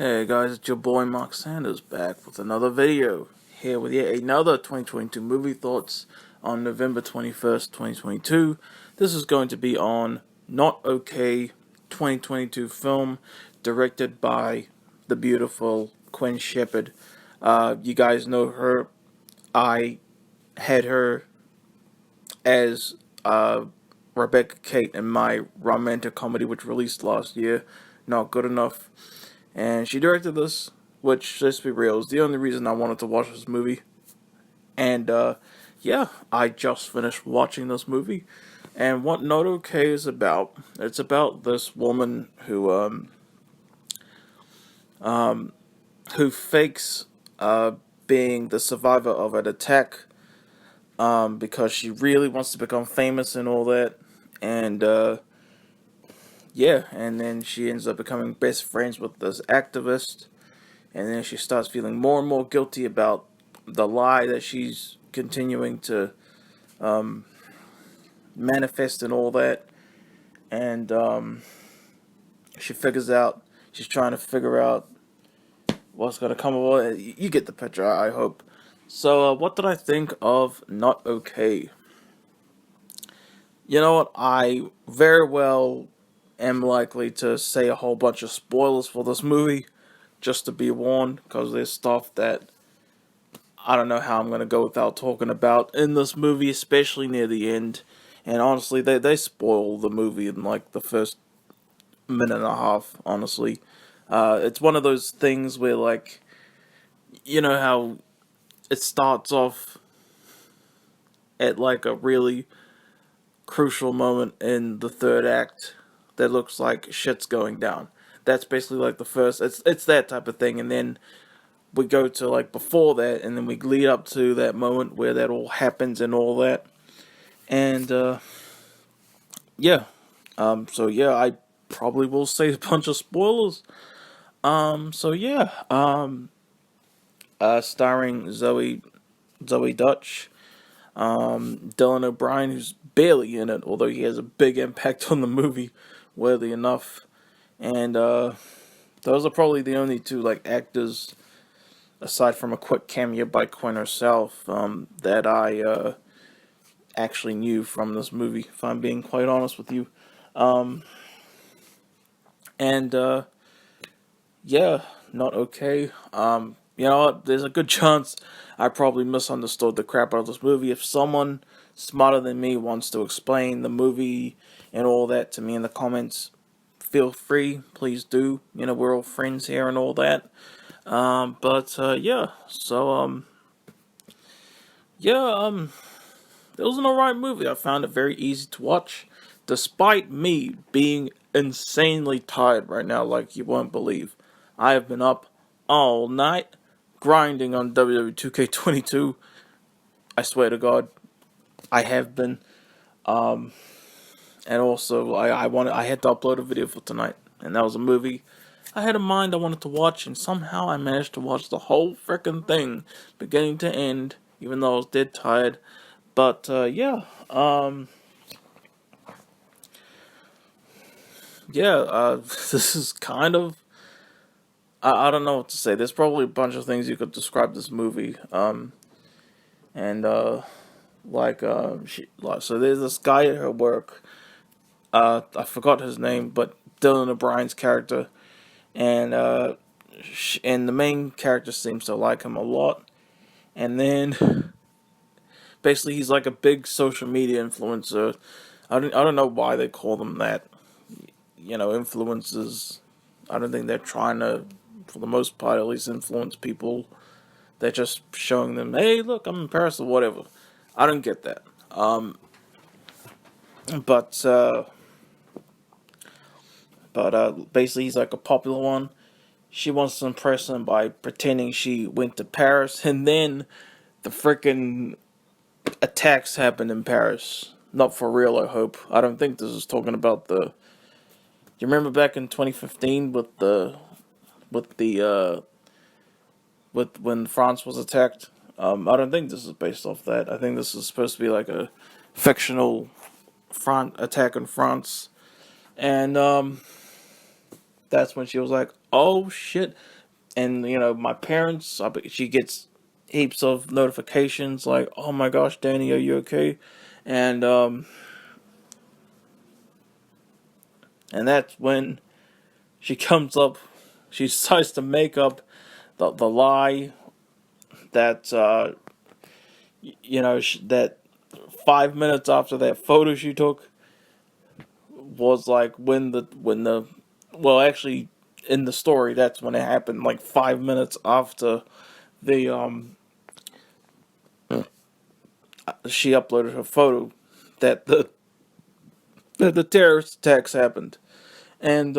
Hey guys, it's your boy Mark Sanders back with another video. Here with yet another 2022 movie thoughts on November 21st, 2022. This is going to be on Not Okay 2022 film directed by the beautiful Quinn Shepard. You guys know her. I had her as Rebecca Kate in my romantic comedy which released last year, Not Good Enough. And she directed this, which, let's be real, is the only reason I wanted to watch this movie. And, yeah, I just finished watching this movie. And what Not Okay is about, it's about this woman who fakes, being the survivor of an attack, because she really wants to become famous and all that. And, yeah, and then she ends up becoming best friends with this activist. And then she starts feeling more and more guilty about the lie that she's continuing to manifest and all that. And she's trying to figure out what's going to come of it. You get the picture, I hope. So, what did I think of Not Okay? You know what? I very well am likely to say a whole bunch of spoilers for this movie, just to be warned, because there's stuff that I don't know how I'm going to go without talking about in this movie, especially near the end. And honestly, they spoil the movie in like the first minute and a half, honestly. It's one of those things where, like, you know how it starts off at like a really crucial moment in the third act that looks like shit's going down. That's basically like the first, it's that type of thing. And then we go to like before that, and then we lead up to that moment where that all happens and all that. And yeah, so yeah, I probably will say a bunch of spoilers. So yeah, starring Zoe Dutch, Dylan O'Brien, who's barely in it, although he has a big impact on the movie, worthy enough. And those are probably the only two like actors, aside from a quick cameo by Quinn herself, that I actually knew from this movie, if I'm being quite honest with you. And yeah, Not Okay. You know what? There's a good chance I probably misunderstood the crap out of this movie. If someone smarter than me wants to explain the movie and all that to me in the comments, feel free, please do. You know, we're all friends here and all that. But yeah, so yeah, it was an alright movie. I found it very easy to watch, despite me being insanely tired right now, like you won't believe. I have been up all night grinding on WWE 2K22. I swear to God, I have been. And also, I had to upload a video for tonight, and that was a movie I had in mind I wanted to watch, and somehow I managed to watch the whole freaking thing, beginning to end, even though I was dead tired. But yeah, this is kind of, I don't know what to say. There's probably a bunch of things you could describe this movie. And so there's this guy at her work. I forgot his name, but Dylan O'Brien's character, and and the main character seems to like him a lot. And then basically he's like a big social media influencer. I don't know why they call them that. You know, influencers. I don't think they're trying to, for the most part at least, influence people. They're just showing them, hey, look, I'm in Paris or whatever. I don't get that. But basically he's like a popular one. She wants to impress him by pretending she went to Paris, and then the freaking attacks happened in Paris. Not for real, I hope. I don't think this is talking about the. You remember back in 2015 with the with when France was attacked? I don't think this is based off that. I think this is supposed to be like a fictional attack in France, and that's when she was like, oh shit. And my parents, she gets heaps of notifications like, oh my gosh, Danny, are you okay? And and that's when she comes up, she decides to make up the lie that that 5 minutes after that photo she took was like when the well, actually, in the story, that's when it happened, like 5 minutes after the she uploaded her photo that the terrorist attacks happened. And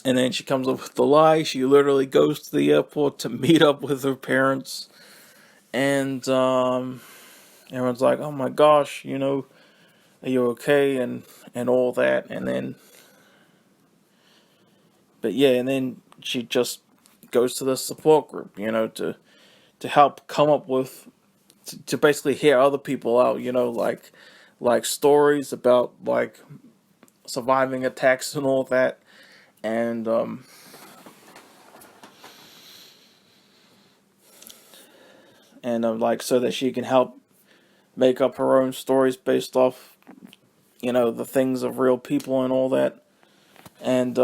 then she comes up with the lie. She literally goes to the airport to meet up with her parents. And everyone's like, oh my gosh, are you okay? And all that. And then, but yeah, and then she just goes to the support group, to help come up with, to basically hear other people out, like stories about like surviving attacks and all that. And like, so that she can help make up her own stories based off, the things of real people and all that. And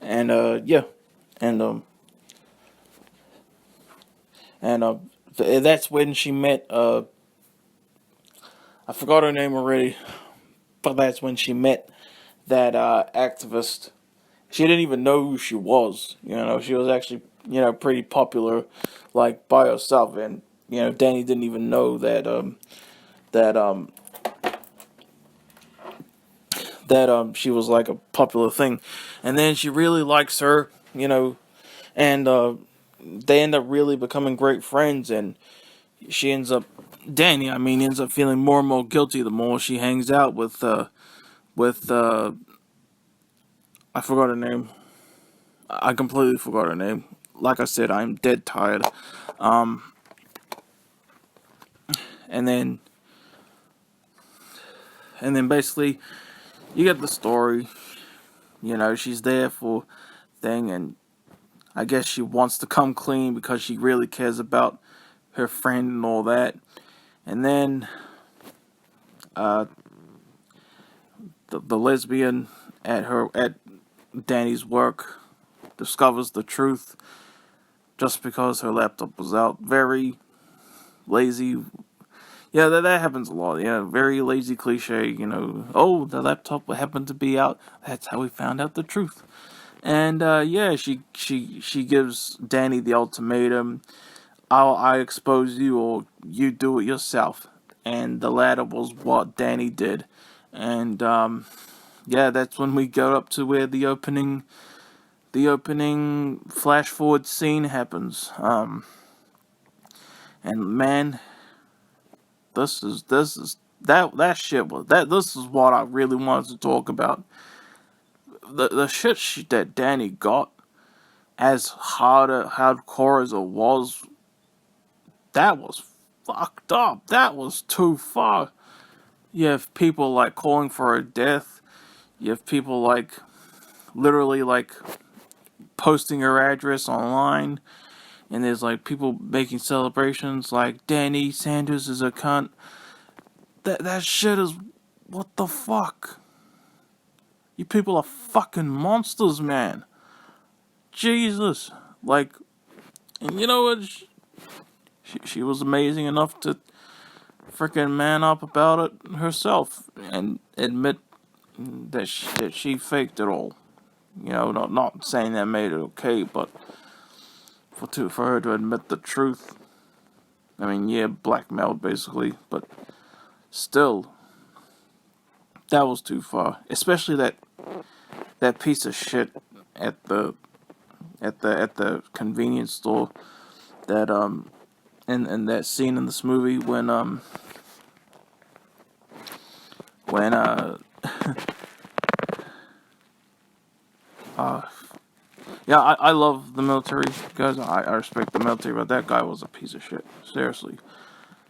and yeah, and and that's when she met I forgot her name already, but that's when she met that activist. She didn't even know who she was. She was actually, pretty popular, like, by herself. And Danny didn't even know that she was like a popular thing. And then she really likes her, and they end up really becoming great friends. And she ends up Danny, I mean, ends up feeling more and more guilty the more she hangs out with I forgot her name. I completely forgot her name. Like I said, I'm dead tired. Um, and then basically you get the story. She's there for thing, and I guess she wants to come clean because she really cares about her friend and all that. And then uh, the lesbian at Danny's work discovers the truth just because her laptop was out. Very lazy. Yeah, that happens a lot. Yeah, very lazy cliche. Oh, the laptop happened to be out. That's how we found out the truth. And yeah, she gives Danny the ultimatum: I expose you, or you do it yourself. And the latter was what Danny did. And yeah, that's when we go up to where the opening flash forward scene happens. And man, this is that shit was that. This is what I really wanted to talk about. The shit that Danny got, as hardcore as it was, that was fucked up. That was too far. You have people like calling for her death. You have people like literally like posting her address online, and there's like people making celebrations like Danny Sanders is a cunt. That shit is, what the fuck? You people are fucking monsters, man. Jesus. Like, and you know what? She was amazing enough to freaking man up about it herself and admit that she faked it all. Not saying that made it okay, but for her to admit the truth. I mean, yeah, blackmailed basically, but still, that was too far. Especially that piece of shit at the convenience store, that in that scene in this movie when yeah, I love the military, guys. I respect the military, but that guy was a piece of shit. Seriously.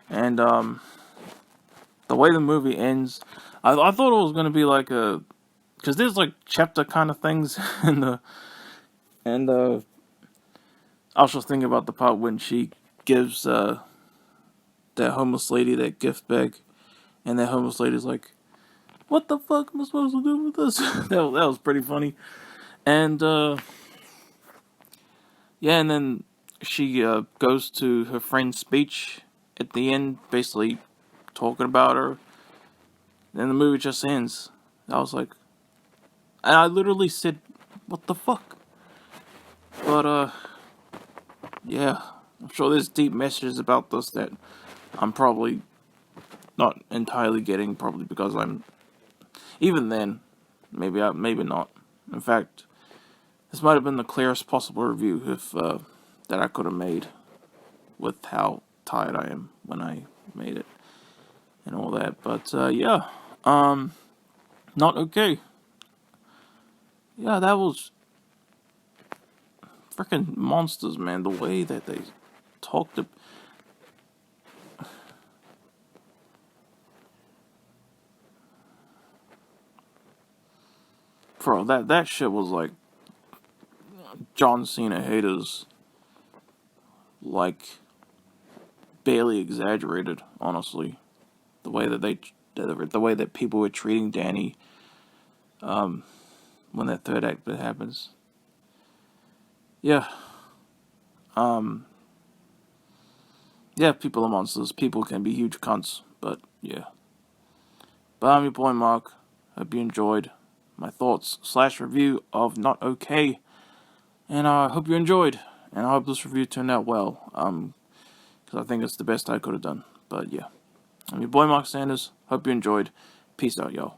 And, the way the movie ends, I thought it was going to be like a, because there's like chapter kind of things in the, and, I was just thinking about the part when she gives, that homeless lady that gift bag, and that homeless lady's like, what the fuck am I supposed to do with this? That was pretty funny. And, yeah, and then she goes to her friend's speech at the end, basically talking about her. Then the movie just ends. I was like, and I literally said, what the fuck? But, yeah, I'm sure there's deep messages about this that I'm probably not entirely getting, probably because I'm, even then, maybe not. In fact, this might have been the clearest possible review if, that I could have made with how tired I am when I made it and all that. But, yeah, not okay. Yeah, that was freaking monsters, man. The way that they talked to, bro, that shit was like John Cena haters, like, barely exaggerated, honestly. The way that the way that people were treating Danny, when that third act bit happens. Yeah, um, yeah, people are monsters. People can be huge cunts, but yeah. But I'm your boy Mark. Hope you enjoyed my thoughts / review of Not Okay, and I hope you enjoyed. And I hope this review turned out well. Because I think it's the best I could have done. But yeah, I'm your boy Mark Sanders. Hope you enjoyed. Peace out, y'all.